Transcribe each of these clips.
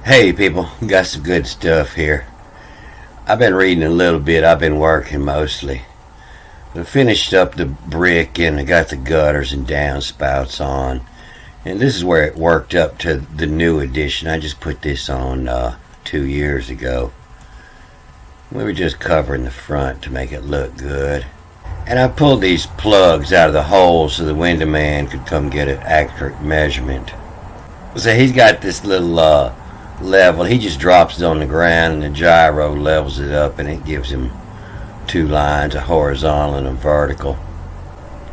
Hey people, got some good stuff here. I've been reading a little bit, I've been working mostly. I finished up the brick and I got the gutters and downspouts on. And this is where it worked up to the new edition. I just put this on 2 years ago. We were just covering the front to make it look good. And I pulled these plugs out of the holes so the window man could come get an accurate measurement. So he's got this little level. He just drops it on the ground and the gyro levels it up and it gives him two lines, a horizontal and a vertical.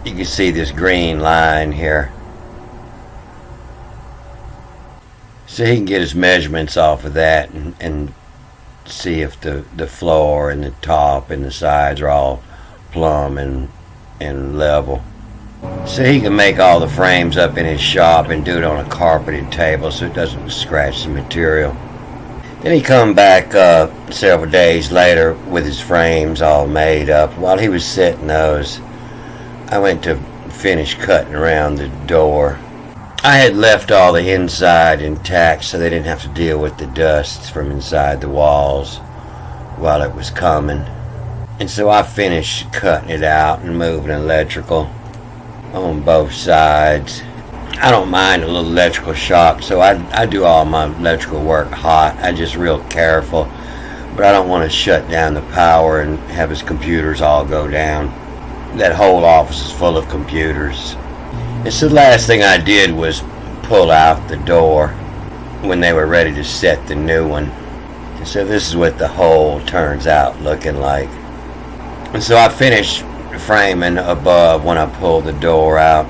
You can see this green line here. So he can get his measurements off of that and see if the floor and the top and the sides are all plumb and level. So he can make all the frames up in his shop and do it on a carpeted table so it doesn't scratch the material. Then he come back several days later with his frames all made up. While he was setting those, I went to finish cutting around the door. I had left all the inside intact so they didn't have to deal with the dust from inside the walls while it was coming. And so I finished cutting it out and moving electrical on both sides. I don't mind a little electrical shock, so I do all my electrical work hot. I just real careful, but I don't want to shut down the power and have his computers all go down. That whole office is full of computers. And so the last thing I did was pull out the door when they were ready to set the new one. And so this is what the hole turns out looking like. And so I finished framing above when I pulled the door out.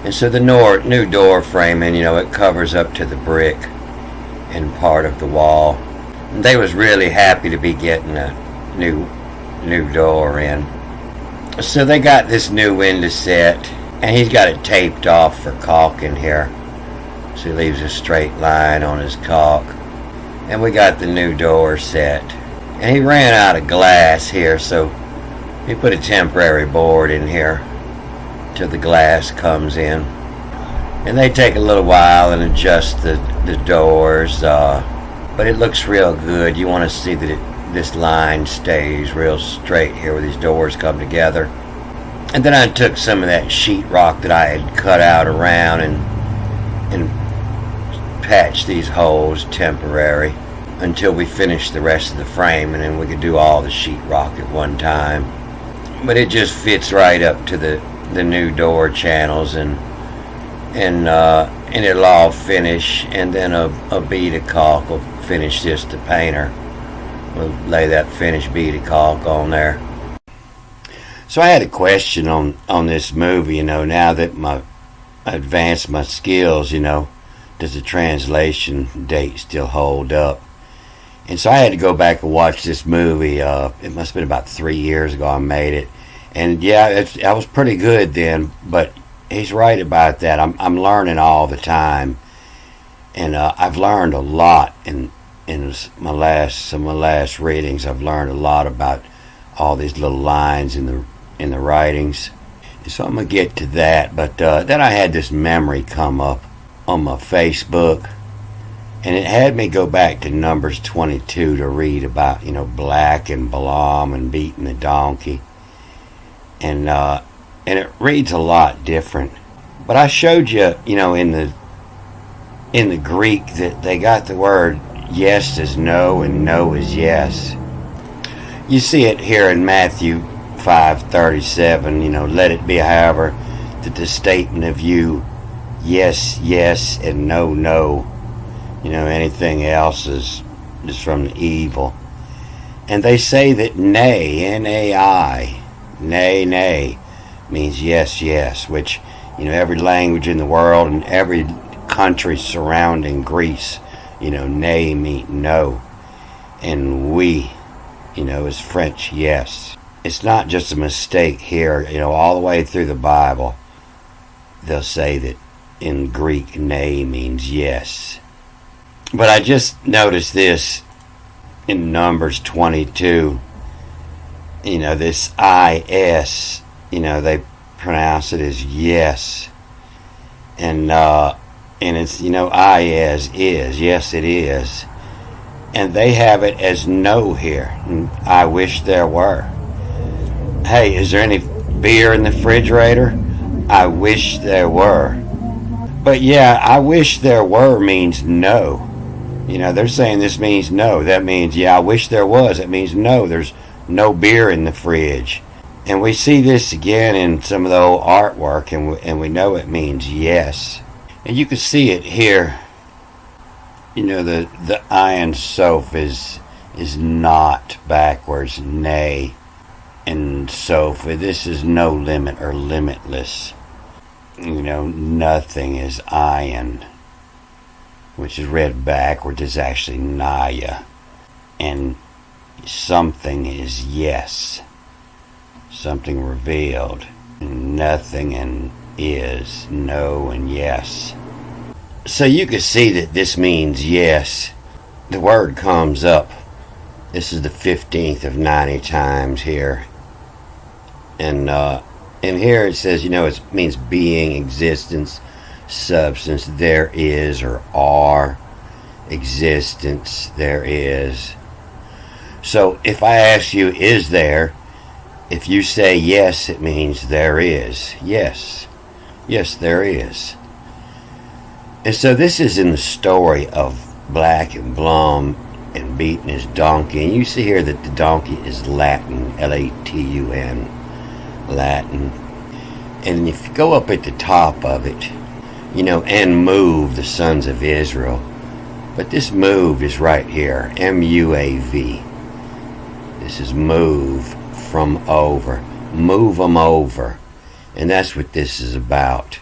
And so the new door framing, it covers up to the brick and part of the wall. And they was really happy to be getting a new door in. So they got this new window set, and he's got it taped off for caulking here. So he leaves a straight line on his caulk. And we got the new door set. And he ran out of glass here, so he put a temporary board in here till the glass comes in. And they take a little while and adjust the doors, but it looks real good. You want to see that this line stays real straight here where these doors come together. And then I took some of that sheetrock that I had cut out around and patched these holes temporary until we finished the rest of the frame, and then we could do all the sheetrock at one time. But it just fits right up to the new door channels, and it'll all finish, and then a bead of caulk will finish this. The painter will lay that finished bead of caulk on there. So I had a question on this movie. Now that I advanced my skills, does the translation date still hold up? And so I had to go back and watch this movie. It must have been about 3 years ago I made it. And yeah, I was pretty good then, but he's right about that. I'm learning all the time. And I've learned a lot in some of my last readings. I've learned a lot about all these little lines in the writings. So I'm going to get to that. But then I had this memory come up on my Facebook. And it had me go back to Numbers 22 to read about, Black and Balaam and beating the donkey. And it reads a lot different. But I showed you, in the Greek that they got the word yes as no and no as yes. You see it here in Matthew 5:37, let it be, however, that the statement of you, yes, yes, and no, no. Anything else is from the evil. And they say that nay, N-A-I, nay, means yes, yes, which, every language in the world and every country surrounding Greece, nay means no. And oui, is French yes. It's not just a mistake here, all the way through the Bible, they'll say that in Greek, nay means yes. But I just noticed this in Numbers 22. This I-S, they pronounce it as yes. And it's, I as is. Yes, it is. and they have it as no here. I wish there were. Hey, is there any beer in the refrigerator? I wish there were. But yeah, I wish there were means no. They're saying this means no. That means, yeah, I wish there was. It means no, there's no beer in the fridge. And we see this again in some of the old artwork, and we know it means yes. And you can see it here. The iron soph is not backwards, nay. And soph, this is no limit or limitless. Nothing is iron, which is read backwards, is actually naya. And something is yes. Something revealed. Nothing and is no and yes. So you can see that this means yes. The word comes up. This is the 15th of 90 times here. And here it says, it means being, existence, substance, there is or are, existence, there is. So if I ask you, is there? If you say yes, it means there is. Yes. Yes, there is. And so this is in the story of Black and Blum and beating his donkey. And you see here that the donkey is Latin, Latun, Latin. And if you go up at the top of it, and move the sons of Israel. But this move is right here, M-U-A-V. This is move from over. Move them over. And that's what this is about.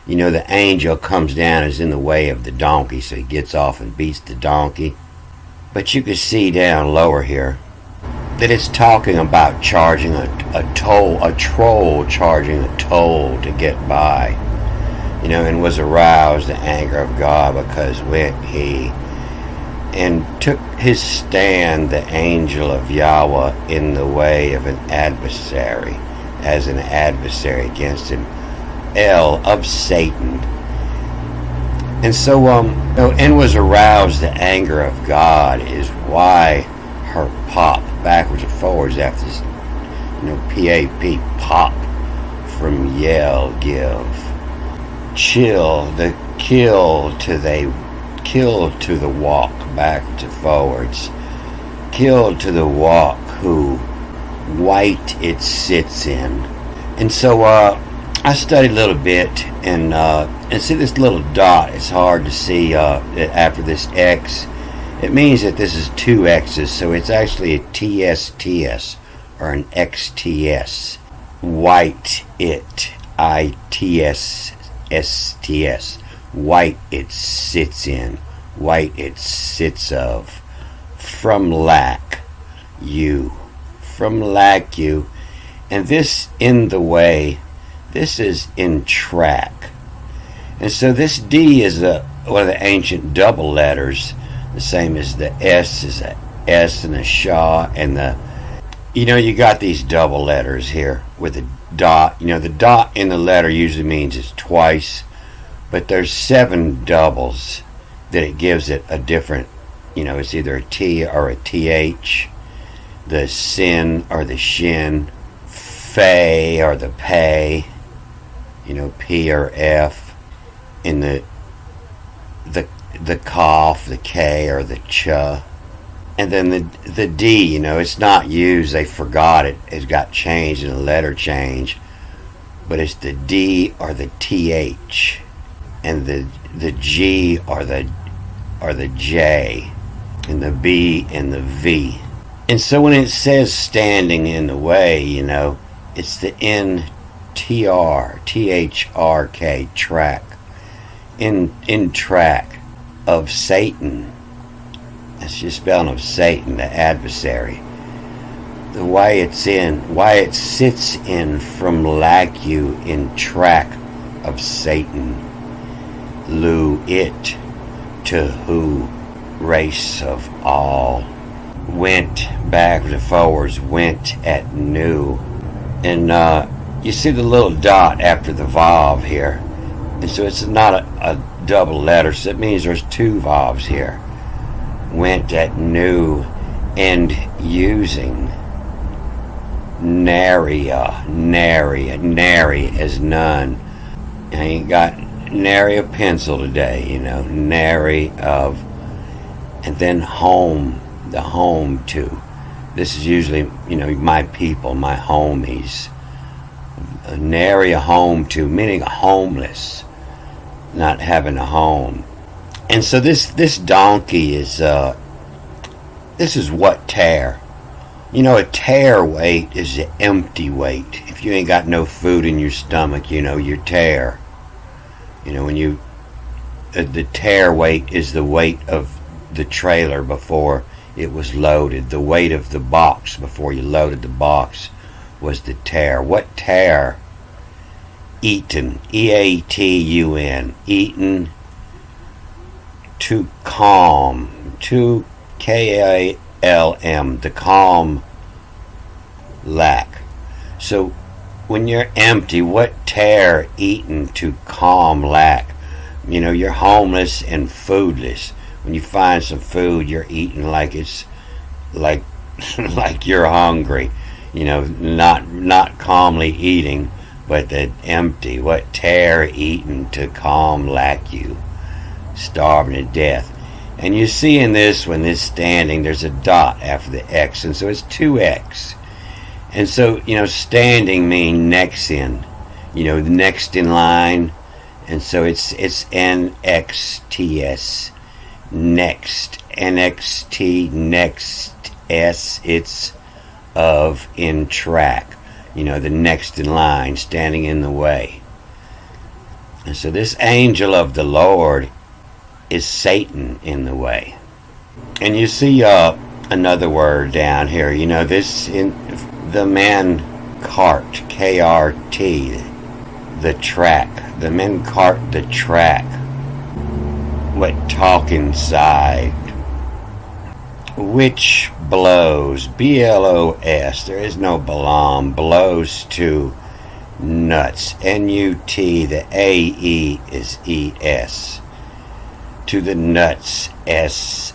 The angel comes down, is in the way of the donkey, so he gets off and beats the donkey. But you can see down lower here that it's talking about charging a toll, a troll charging a toll to get by. And was aroused the anger of God, because went he and took his stand, the angel of Yahweh, in the way of an adversary, as an adversary against him, of Satan. And so, and was aroused the anger of God is why her pop backwards and forwards after this, P-A-P, pop, from yell, give. Chill, the kill to the walk, backwards and forwards. Kill to the walk who white it sits in. And so, I studied a little bit, and see this little dot. It's hard to see after this X. It means that this is two X's, so it's actually a TSTS or an XTS. White it, ITSSTS. White it sits in, white it sits of. From lack you, and this in the way. This is in track. And so this D is one of the ancient double letters, the same as the S is a S and a Shah, and you got these double letters here with a dot. The dot in the letter usually means it's twice, but there's 7 doubles that it gives it a different, it's either a T or a TH, the sin or the shin, fay or the pay, P or F, in the cough, the K or the ch, and then the D. It's not used. They forgot it. It got changed in a letter change, but it's the D or the TH, and the G or the J, and the B and the V. And so when it says standing in the way, it's the THRK, track, in track of Satan. That's just spelling of Satan, the adversary. The way it sits in from lack you, in track of Satan. Lu it to who, race of all. Went backwards and forwards, went at new. And you see the little dot after the vav here. And so it's not a double letter, so it means there's 2 vavs here. went at new and using. Nary as none. I ain't got nary a pencil today, nary of. And then home, the home to. This is usually, my people, my homies. Nary a home to, meaning a homeless, not having a home. And so this donkey is, this is what tear. A tear weight is the empty weight. If you ain't got no food in your stomach, you're tear. When you, the tear weight is the weight of the trailer before it was loaded. The weight of the box before you loaded the box was the tear. What tear? Eaten. E-A-T-U-N. Eaten. To calm. To K-A-L-M. The calm lack. So when you're empty, what tear eaten to calm lack? You're homeless and foodless. When you find some food, you're eating like it's like like you're hungry. Not calmly eating, but that empty. What tear eaten to calm lack you? Starving to death. And you see in this one, this standing, there's a dot after the X, and so it's 2X. And so, standing means next in, the next in line. And so it's NXTS. Next. NXT, next S, it's of in track. The next in line, standing in the way. And so this angel of the Lord is Satan in the way. And you see another word down here. This in the man cart, K-R-T, the track. The men cart the track. What talk inside. Which blows, B-L-O-S, there is no belong, blows to nuts, N-U-T, the A-E is E-S, to the nuts, S-A-T-U-N,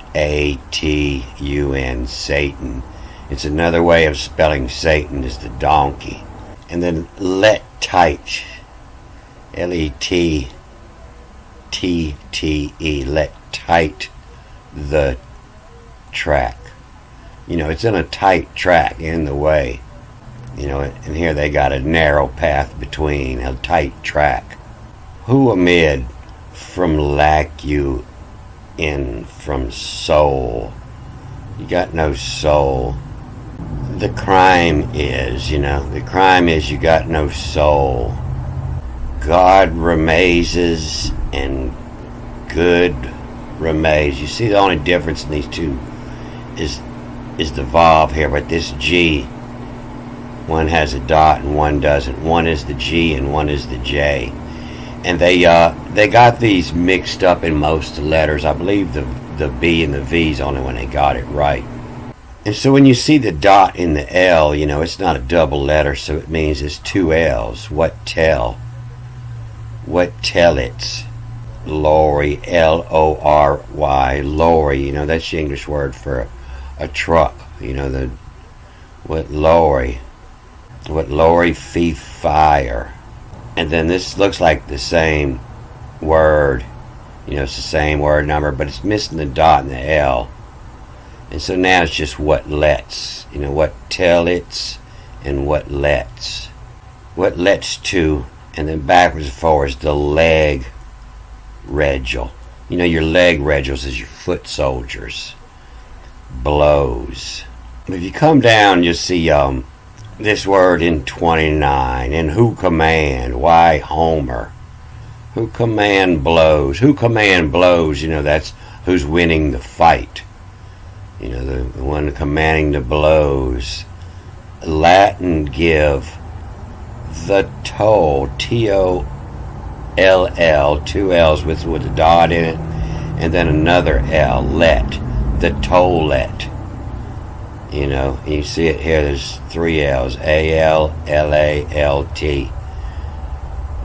Satan. It's another way of spelling Satan is the donkey. And then let tight, L-E-T-T-T-E, let tight the track. It's in a tight track in the way. And here they got a narrow path between, a tight track. Who amid from lack you in from soul? You got no soul. The crime is, you got no soul. God remazes and good remaze. You see the only difference in these two is the Vav here, but this G, one has a dot and one doesn't. One is the G and one is the J. And they got these mixed up in most of the letters. I believe the B and the V is only when they got it right. And so when you see the dot in the L, it's not a double letter, so it means it's two L's. What tell? What tell it? Lorry, L-O-R-Y, lorry, that's the English word for a truck, what lorry fee fire. And then this looks like the same word, it's the same word number, but it's missing the dot and the L. And so now it's just what lets, what tell it's and what lets. What lets to, and then backwards and forwards, the leg regil. Your leg regils is your foot soldiers. Blows. If you come down, you'll see this word in 29. And who command? Why Homer? Who command blows? Who command blows? That's who's winning the fight. The one commanding the blows. Latin give the toll. T-O-L-L, two L's with a dot in it, and then another L, let, the tollet. You see it here, there's three L's, A-L-L-A-L-T.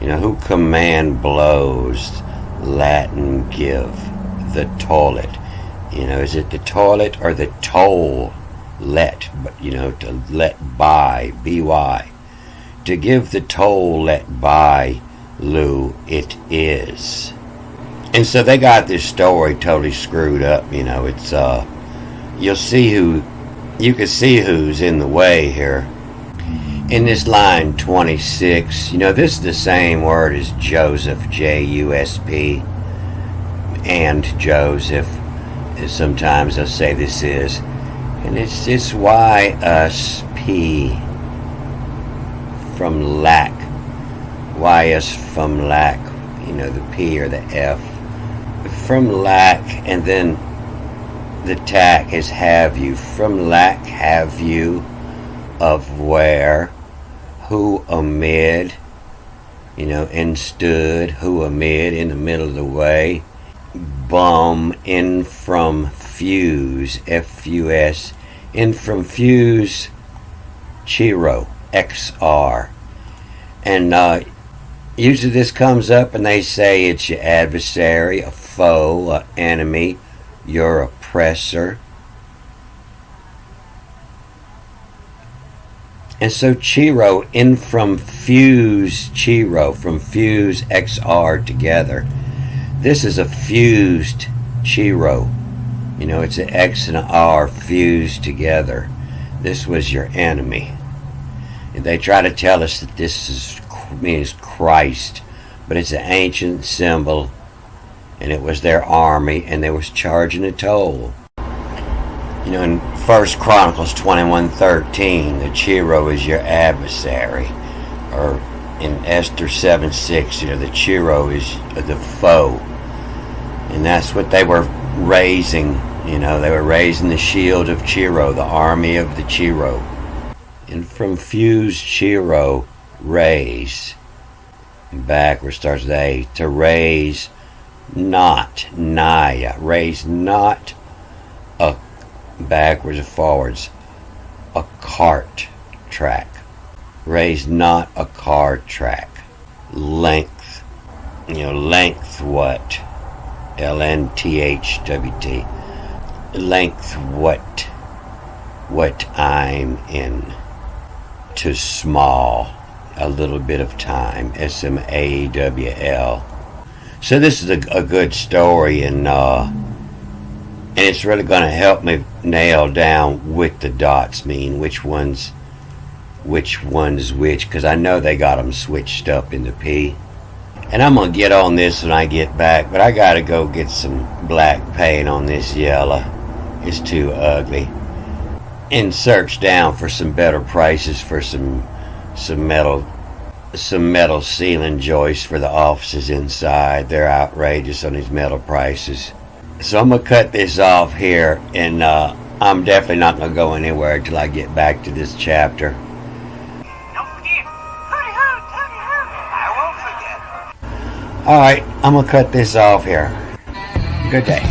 Who command blows, Latin give, the tollet. You know, is it the toilet or the toll? Let, you know, to let by, by. To give the toll let by, Lou, it is. And so they got this story totally screwed up, you know. It's, you can see who's in the way here. In this line 26, you know, this is the same word as Joseph, J-U-S-P, and Joseph. Sometimes they'll say this is. And it's Y-us-P from lack. Y-us from lack, you know, the P or the F. From lack, and then the tack is have you. From lack, have you, of where, who amid, you know, and stood, who amid, in the middle of the way. Bum, in from fuse, F-U-S, in from fuse, Chiro, X-R. And usually this comes up and they say it's your adversary, a foe, an enemy, your oppressor. And so Chiro, in from fuse, Chiro, from fuse, XR together. This is a fused Chiro. You know, it's an X and an R fused together. This was your enemy. And they try to tell us that this means Christ, but it's an ancient symbol, and it was their army, and they was charging a toll. You know, in 1 Chronicles 21:13, the Chiro is your adversary, or in Esther 7:6, you know, the Chiro is the foe. And that's what they were raising, you know, they were raising the shield of Chiro, the army of the Chiro. And from fuse Chiro, raise, backwards starts with A, to raise not, Naya, raise not a, backwards or forwards, a cart track. Raise not a car track. Length, you know, length what? L-N-T-H-W-T. Length what I'm in. To small, a little bit of time. S-M-A-W-L. So this is a good story, and it's really going to help me nail down what the dots mean, which one's which, because I know they got them switched up in the P. And I'm going to get on this when I get back, but I got to go get some black paint on this yellow. It's too ugly. And search down for some better prices for some metal ceiling joists for the offices inside. They're outrageous on these metal prices. So I'm going to cut this off here, and I'm definitely not going to go anywhere until I get back to this chapter. Alright, I'm going to cut this off here. Good day.